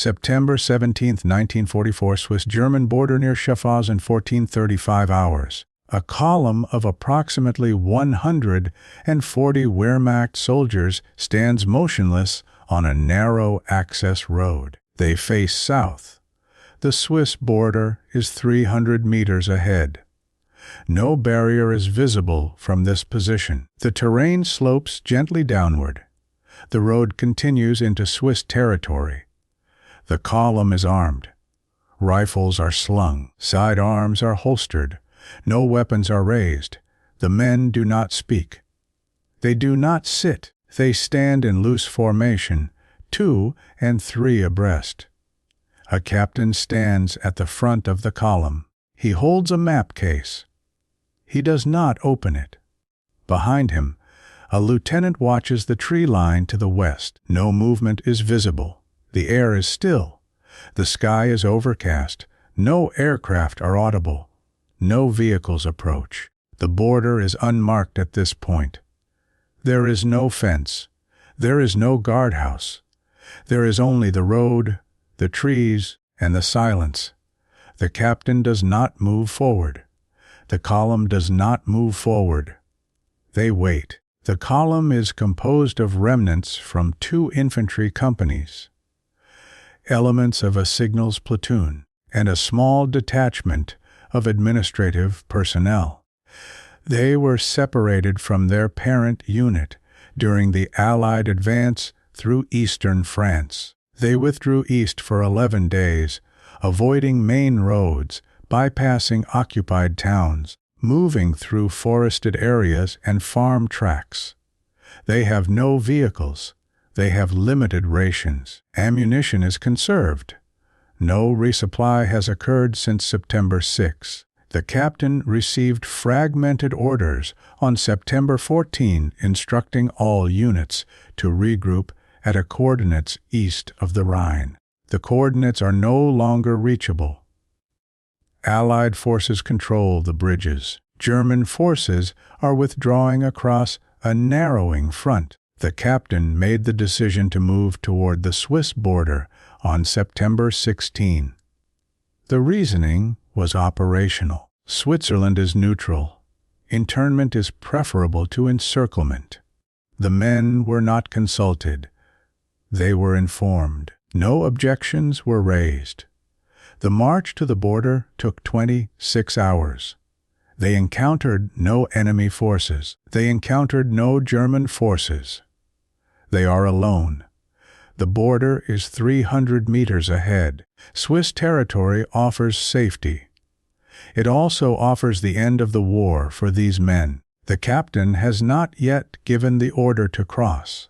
September 17, 1944, Swiss-German border near Schaffhausen, 14:35 hours. A column of approximately 140 Wehrmacht soldiers stands motionless on a narrow access road. They face south. The Swiss border is 300 meters ahead. No barrier is visible from this position. The terrain slopes gently downward. The road continues into Swiss territory. The column is armed. Rifles are slung. Sidearms are holstered. No weapons are raised. The men do not speak. They do not sit. They stand in loose formation, 2 and 3 abreast. A captain stands at the front of the column. He holds a map case. He does not open it. Behind him, a lieutenant watches the tree line to the west. No movement is visible. The air is still. The sky is overcast. No aircraft are audible. No vehicles approach. The border is unmarked at this point. There is no fence. There is no guardhouse. There is only the road, the trees, and the silence. The captain does not move forward. The column does not move forward. They wait. The column is composed of remnants from 2 infantry companies, elements of a signals platoon, and a small detachment of administrative personnel. They were separated from their parent unit during the Allied advance through eastern France. They withdrew east for 11 days, avoiding main roads, bypassing occupied towns, moving through forested areas and farm tracts. They have no vehicles. They have limited rations. Ammunition is conserved. No resupply has occurred since September 6. The captain received fragmented orders on September 14 instructing all units to regroup at coordinates east of the Rhine. The coordinates are no longer reachable. Allied forces control the bridges. German forces are withdrawing across a narrowing front. The captain made the decision to move toward the Swiss border on September 16. The reasoning was operational. Switzerland is neutral. Internment is preferable to encirclement. The men were not consulted. They were informed. No objections were raised. The march to the border took 26 hours. They encountered no enemy forces. They encountered no German forces. They are alone. The border is 300 meters ahead. Swiss territory offers safety. It also offers the end of the war for these men. The captain has not yet given the order to cross.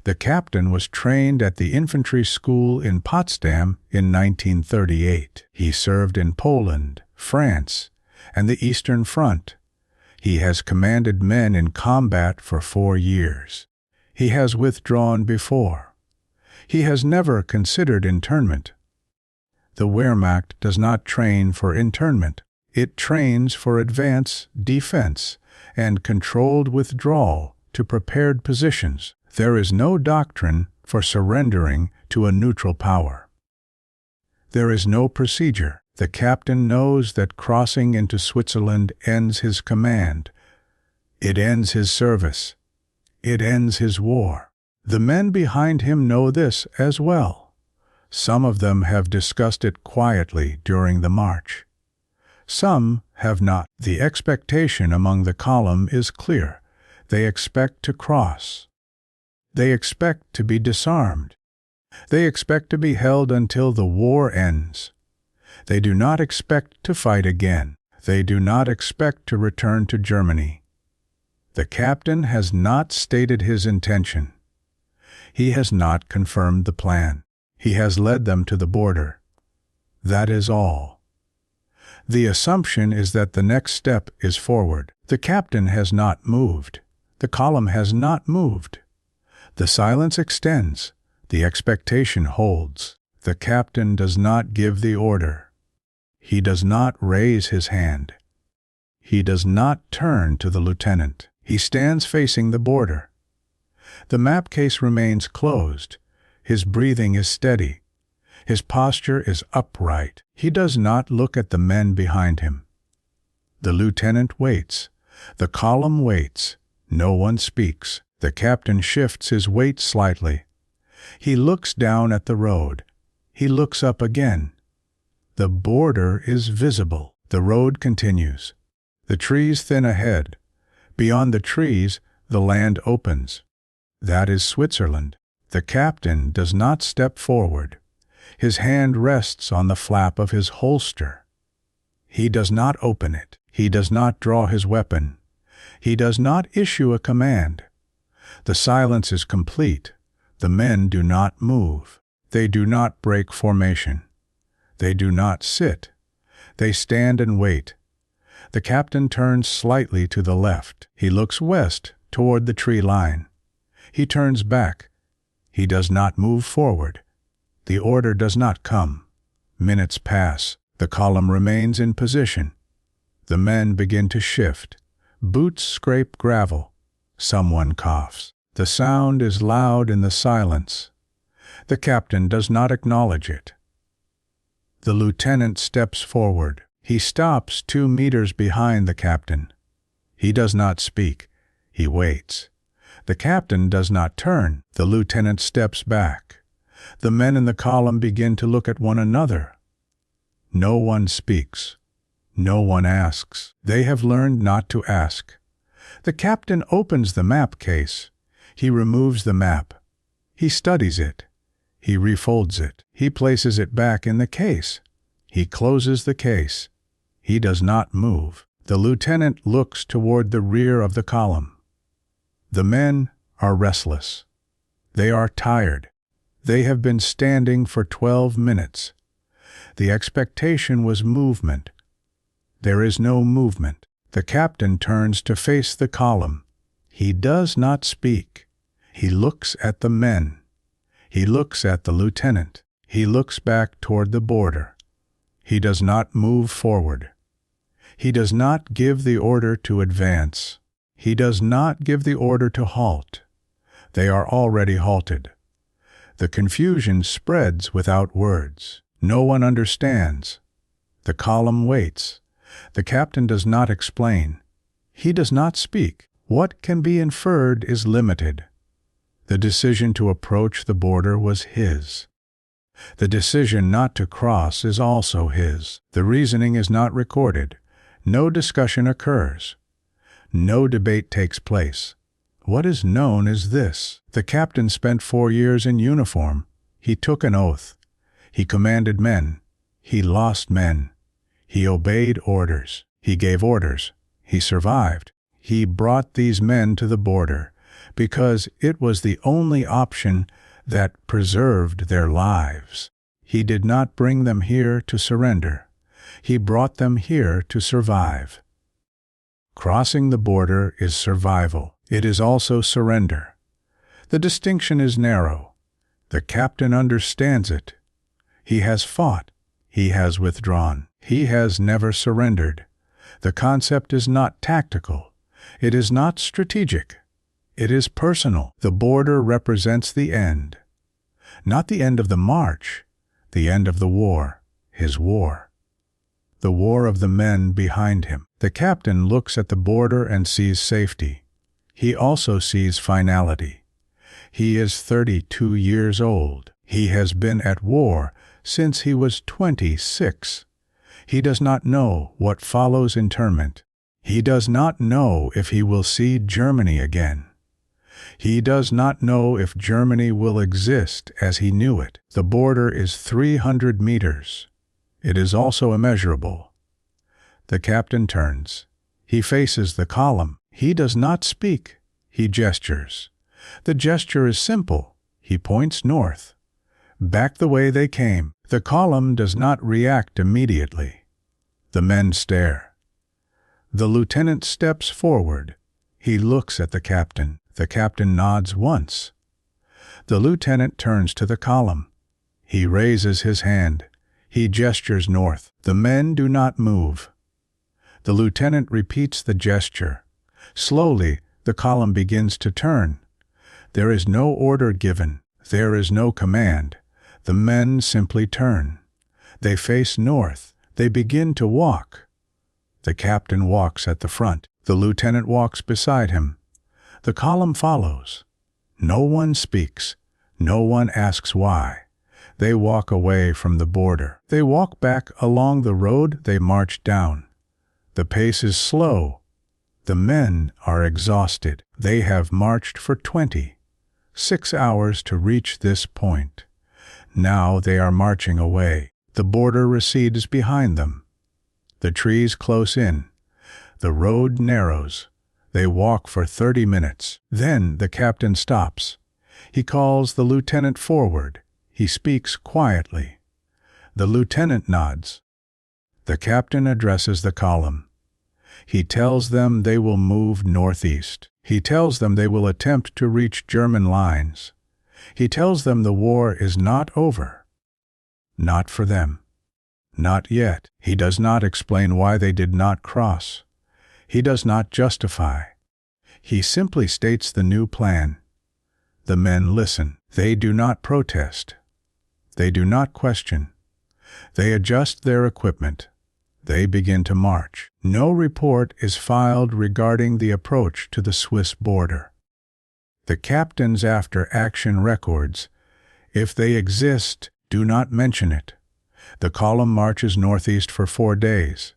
The captain was trained at the infantry school in Potsdam in 1938. He served in Poland, France, and the Eastern Front. He has commanded men in combat for 4 years. He has withdrawn before. He has never considered internment. The Wehrmacht does not train for internment. It trains for advance, defense, and controlled withdrawal to prepared positions. There is no doctrine for surrendering to a neutral power. There is no procedure. The captain knows that crossing into Switzerland ends his command. It ends his service. It ends his war. The men behind him know this as well. Some of them have discussed it quietly during the march. Some have not. The expectation among the column is clear. They expect to cross. They expect to be disarmed. They expect to be held until the war ends. They do not expect to fight again. They do not expect to return to Germany. The captain has not stated his intention. He has not confirmed the plan. He has led them to the border. That is all. The assumption is that the next step is forward. The captain has not moved. The column has not moved. The silence extends. The expectation holds. The captain does not give the order. He does not raise his hand. He does not turn to the lieutenant. He stands facing the border. The map case remains closed. His breathing is steady. His posture is upright. He does not look at the men behind him. The lieutenant waits. The column waits. No one speaks. The captain shifts his weight slightly. He looks down at the road. He looks up again. The border is visible. The road continues. The trees thin ahead. Beyond the trees, the land opens. That is Switzerland. The captain does not step forward. His hand rests on the flap of his holster. He does not open it. He does not draw his weapon. He does not issue a command. The silence is complete. The men do not move. They do not break formation. They do not sit. They stand and wait. The captain turns slightly to the left. He looks west toward the tree line. He turns back. He does not move forward. The order does not come. Minutes pass. The column remains in position. The men begin to shift. Boots scrape gravel. Someone coughs. The sound is loud in the silence. The captain does not acknowledge it. The lieutenant steps forward. He stops 2 meters behind the captain. He does not speak. He waits. The captain does not turn. The lieutenant steps back. The men in the column begin to look at one another. No one speaks. No one asks. They have learned not to ask. The captain opens the map case. He removes the map. He studies it. He refolds it. He places it back in the case. He closes the case. He does not move. The lieutenant looks toward the rear of the column. The men are restless. They are tired. They have been standing for 12 minutes. The expectation was movement. There is no movement. The captain turns to face the column. He does not speak. He looks at the men. He looks at the lieutenant. He looks back toward the border. He does not move forward. He does not give the order to advance. He does not give the order to halt. They are already halted. The confusion spreads without words. No one understands. The column waits. The captain does not explain. He does not speak. What can be inferred is limited. The decision to approach the border was his. The decision not to cross is also his. The reasoning is not recorded. No discussion occurs. No debate takes place. What is known is this: the captain spent 4 years in uniform. He took an oath. He commanded men. He lost men. He obeyed orders. He gave orders. He survived. He brought these men to the border because it was the only option that preserved their lives. He did not bring them here to surrender. He brought them here to survive. Crossing the border is survival. It is also surrender. The distinction is narrow. The captain understands it. He has fought. He has withdrawn. He has never surrendered. The concept is not tactical. It is not strategic. It is personal. The border represents the end. Not the end of the march, the end of the war, his war. The war of the men behind him. The captain looks at the border and sees safety. He also sees finality. He is 32 years old. He has been at war since he was 26. He does not know what follows internment. He does not know if he will see Germany again. He does not know if Germany will exist as he knew it. The border is 300 meters. It is also immeasurable. The captain turns. He faces the column. He does not speak. He gestures. The gesture is simple. He points north. Back the way they came. The column does not react immediately. The men stare. The lieutenant steps forward. He looks at the captain. The captain nods once. The lieutenant turns to the column. He raises his hand. He gestures north. The men do not move. The lieutenant repeats the gesture. Slowly, the column begins to turn. There is no order given. There is no command. The men simply turn. They face north. They begin to walk. The captain walks at the front. The lieutenant walks beside him. The column follows. No one speaks. No one asks why. They walk away from the border. They walk back along the road they marched down. The pace is slow. The men are exhausted. They have marched for 26 hours to reach this point. Now they are marching away. The border recedes behind them. The trees close in. The road narrows. They walk for 30 minutes. Then the captain stops. He calls the lieutenant forward. He speaks quietly. The lieutenant nods. The captain addresses the column. He tells them they will move northeast. He tells them they will attempt to reach German lines. He tells them the war is not over. Not for them. Not yet. He does not explain why they did not cross. He does not justify. He simply states the new plan. The men listen. They do not protest. They do not question. They adjust their equipment. They begin to march. No report is filed regarding the approach to the Swiss border. The captain's after-action records, if they exist, do not mention it. The column marches northeast for 4 days.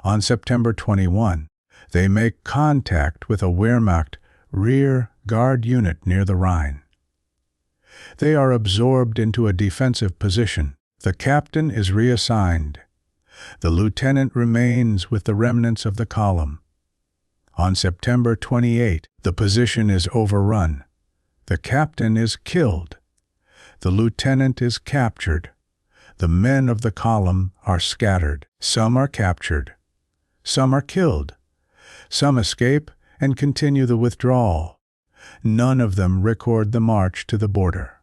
On September 21, they make contact with a Wehrmacht rear guard unit near the Rhine. They are absorbed into a defensive position. The captain is reassigned. The lieutenant remains with the remnants of the column. On September 28, the position is overrun. The captain is killed. The lieutenant is captured. The men of the column are scattered. Some are captured. Some are killed. Some escape and continue the withdrawal. None of them record the march to the border.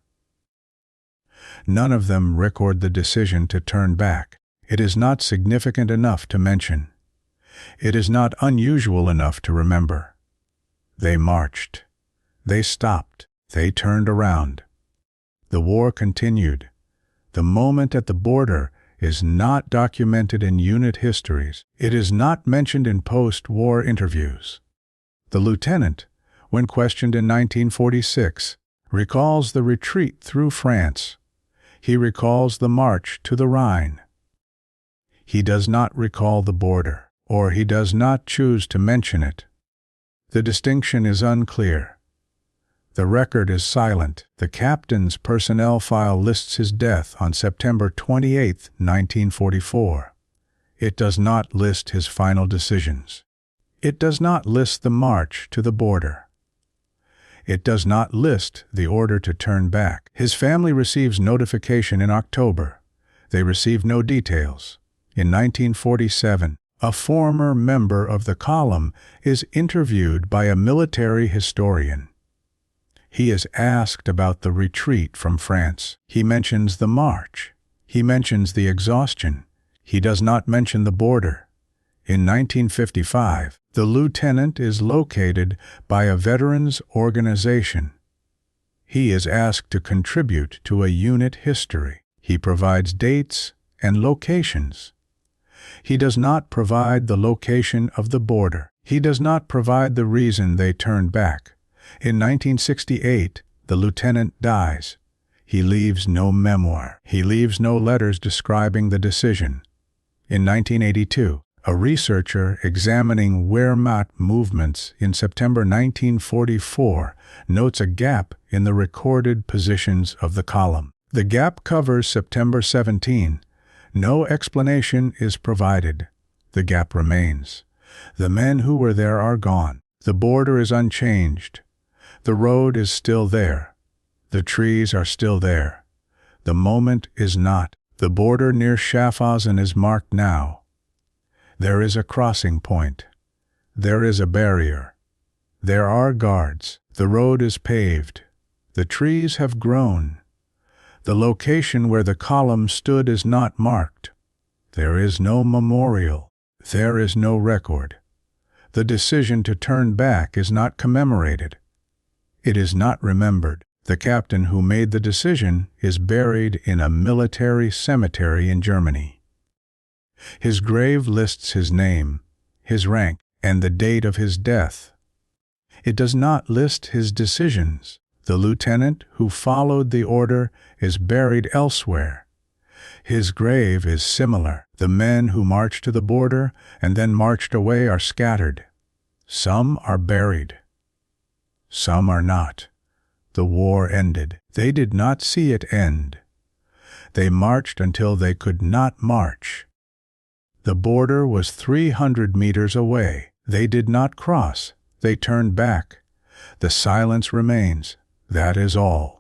None of them record the decision to turn back. It is not significant enough to mention. It is not unusual enough to remember. They marched. They stopped. They turned around. The war continued. The moment at the border is not documented in unit histories. It is not mentioned in post-war interviews. The lieutenant, when questioned in 1946, recalls the retreat through France. He recalls the march to the Rhine. He does not recall the border, or he does not choose to mention it. The distinction is unclear. The record is silent. The captain's personnel file lists his death on September 28, 1944. It does not list his final decisions. It does not list the march to the border. It does not list the order to turn back. His family receives notification in October. They receive no details. In 1947, a former member of the column is interviewed by a military historian. He is asked about the retreat from France. He mentions the march. He mentions the exhaustion. He does not mention the border. In 1955, the lieutenant is located by a veterans organization. He is asked to contribute to a unit history. He provides dates and locations. He does not provide the location of the border. He does not provide the reason they turned back. In 1968, the lieutenant dies. He leaves no memoir. He leaves no letters describing the decision. In 1982, a researcher examining Wehrmacht movements in September 1944 notes a gap in the recorded positions of the column. The gap covers September 17. No explanation is provided. The gap remains. The men who were there are gone. The border is unchanged. The road is still there. The trees are still there. The moment is not. The border near Schaffhausen is marked now. There is a crossing point. There is a barrier. There are guards. The road is paved. The trees have grown. The location where the column stood is not marked. There is no memorial. There is no record. The decision to turn back is not commemorated. It is not remembered. The captain who made the decision is buried in a military cemetery in Germany. His grave lists his name, his rank, and the date of his death. It does not list his decisions. The lieutenant who followed the order is buried elsewhere. His grave is similar. The men who marched to the border and then marched away are scattered. Some are buried. Some are not. The war ended. They did not see it end. They marched until they could not march. The border was 300 meters away. They did not cross. They turned back. The silence remains. That is all.